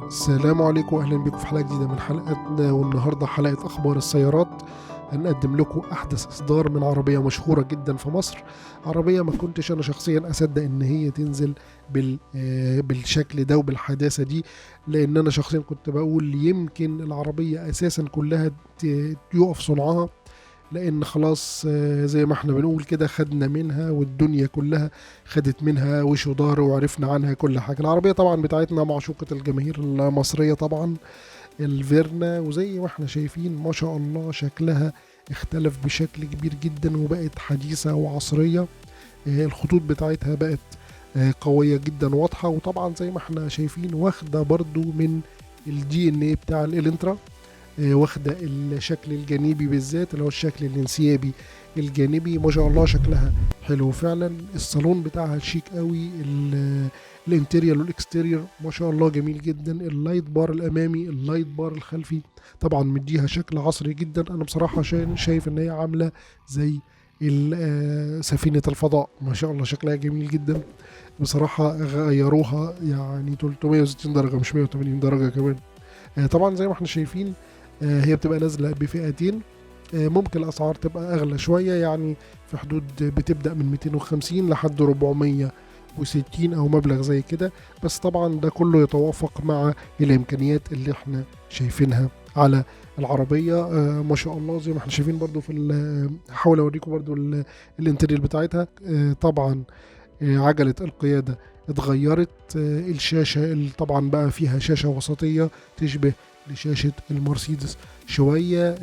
السلام عليكم واهلا بكم في حلقه جديده من حلقاتنا، والنهارده حلقه اخبار السيارات. هنقدم لكم احدث اصدار من عربيه مشهوره جدا في مصر. عربيه ما كنتش انا شخصيا اصدق ان هي تنزل بالشكل ده وبالحداثه دي، لان انا شخصيا كنت بقول يمكن العربيه اساسا كلها يقف صنعها، لان خلاص زي ما احنا بنقول كده خدنا منها، والدنيا كلها خدت منها وش وظهر، وعرفنا عنها كل حاجه. العربيه طبعا بتاعتنا معشوقه الجماهير المصريه طبعا، الفيرنا. وزي ما احنا شايفين ما شاء الله شكلها اختلف بشكل كبير جدا وبقت حديثه وعصريه. الخطوط بتاعتها بقت قويه جدا واضحه، وطبعا زي ما احنا شايفين واخده برضو من الدي ان ايه بتاع الالنترا. واخده الشكل الجانبي بالذات اللي هو الشكل الانسيابي الجانبي. ما شاء الله شكلها حلو فعلا. الصالون بتاعها شيك قوي، الانتيريور والاكستيريور ما شاء الله جميل جدا. اللايت بار الامامي، اللايت بار الخلفي طبعا مديها شكل عصري جدا. انا بصراحه شايف ان هي عامله زي سفينه الفضاء. ما شاء الله شكلها جميل جدا بصراحه. غيروها يعني 360 درجه مش 180 درجه كمان. طبعا زي ما احنا شايفين هي بتبقى نازله بفئتين. ممكن الاسعار تبقى اغلى شويه، يعني في حدود بتبدا من 250 لحد 460 او مبلغ زي كده. بس طبعا ده كله يتوافق مع الامكانيات اللي احنا شايفينها على العربيه. ما شاء الله زي ما احنا شايفين برضو هحاول اوريكم برضو الانتريال بتاعتها. طبعا عجله القياده اتغيرت. الشاشه اللي طبعا بقى فيها شاشه وسطيه تشبه لشاشة المرسيدس شوية.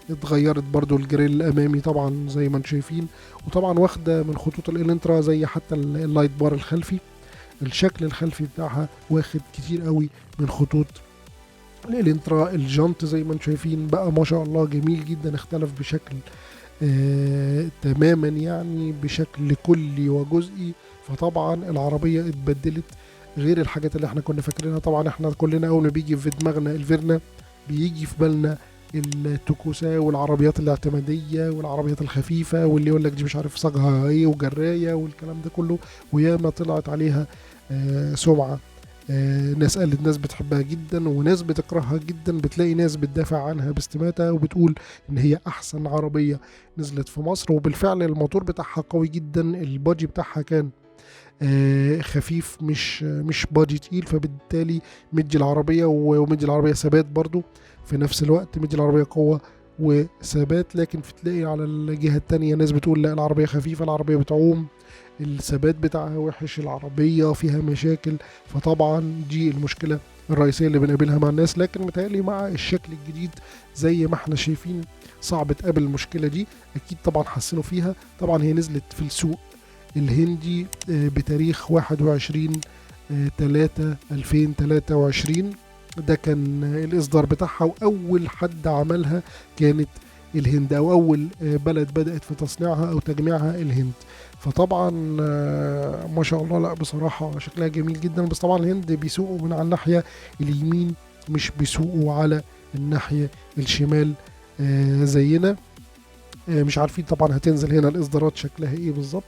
اتغيرت برضو الجريل الأمامي طبعا زي ما انتم شايفين، وطبعا واخدة من خطوط الإلنترا زي حتى اللايت بار الخلفي. الشكل الخلفي بتاعها واخد كتير قوي من خطوط الإلنترا. الجنط زي ما انتم شايفين بقى ما شاء الله جميل جدا، اختلف بشكل تماما، يعني بشكل كلي وجزئي. فطبعا العربية اتبدلت غير الحاجات اللي احنا كنا فاكرينها. طبعا احنا كلنا اول ما بيجي في دماغنا الفيرنا بيجي في بالنا التوكوسا والعربيات الاعتمادية والعربيات الخفيفة، واللي يقول لك دي مش عارف صاجها ايه وجراية والكلام ده كله. وياما طلعت عليها سمعة. ناس قالت ناس بتحبها جدا وناس بتكرهها جدا. بتلاقي ناس بتدافع عنها باستماتة وبتقول ان هي احسن عربية نزلت في مصر. وبالفعل الموتور بتاعها قوي جدا. البادي بتاعها كان خفيف، مش بادي تقيل، فبالتالي مدي العربية ومدي العربية ثبات برضو في نفس الوقت، مدي العربية قوة وثبات. لكن تلاقي على الجهة التانية ناس بتقول لا العربية خفيفة، العربية بتعوم، الثبات بتاعها وحش، العربية فيها مشاكل. فطبعا دي المشكلة الرئيسية اللي بنقابلها مع الناس. لكن متهيألي مع الشكل الجديد زي ما احنا شايفين صعب تقابل المشكلة دي. أكيد طبعا حسنوا فيها. طبعا هي نزلت في السوق الهندي بتاريخ 21/3/2023. ده كان الإصدار بتاعها، وأول حد عملها كانت الهند، أو أول بلد بدأت في تصنيعها أو تجميعها الهند. فطبعا ما شاء الله لا بصراحة شكلها جميل جدا. بس طبعا الهند بيسوقوا من على الناحية اليمين، مش بيسوقوا على الناحية الشمال زينا. مش عارفين طبعا هتنزل هنا الإصدارات شكلها إيه بالظبط،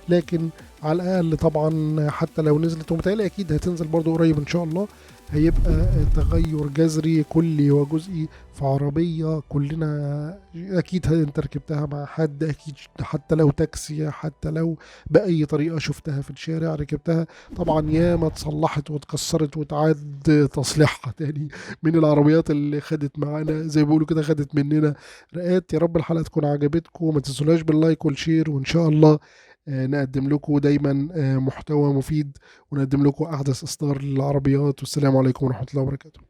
لكن على الأقل طبعا حتى لو نزلت، ومتهيألي أكيد هتنزل برضو قريب إن شاء الله، هيبقى تغير جذري كلي وجزئي في عربية كلنا أكيد أنت ركبتها مع حد أكيد، حتى لو تاكسي، حتى لو بأي طريقة شفتها في الشارع ركبتها. طبعا ياما اتصلحت واتكسرت وتعاد تصليحها تاني من العربيات اللي خدت معانا زي ما بيقولوا كده، خدت مننا رقات. يا رب الحلقة تكون عجبتكم، وما تنسوناش باللايك والشير، وإن شاء الله نقدم لكم دايما محتوى مفيد، ونقدم لكم أحدث إصدار للعربيات. والسلام عليكم ورحمة الله وبركاته.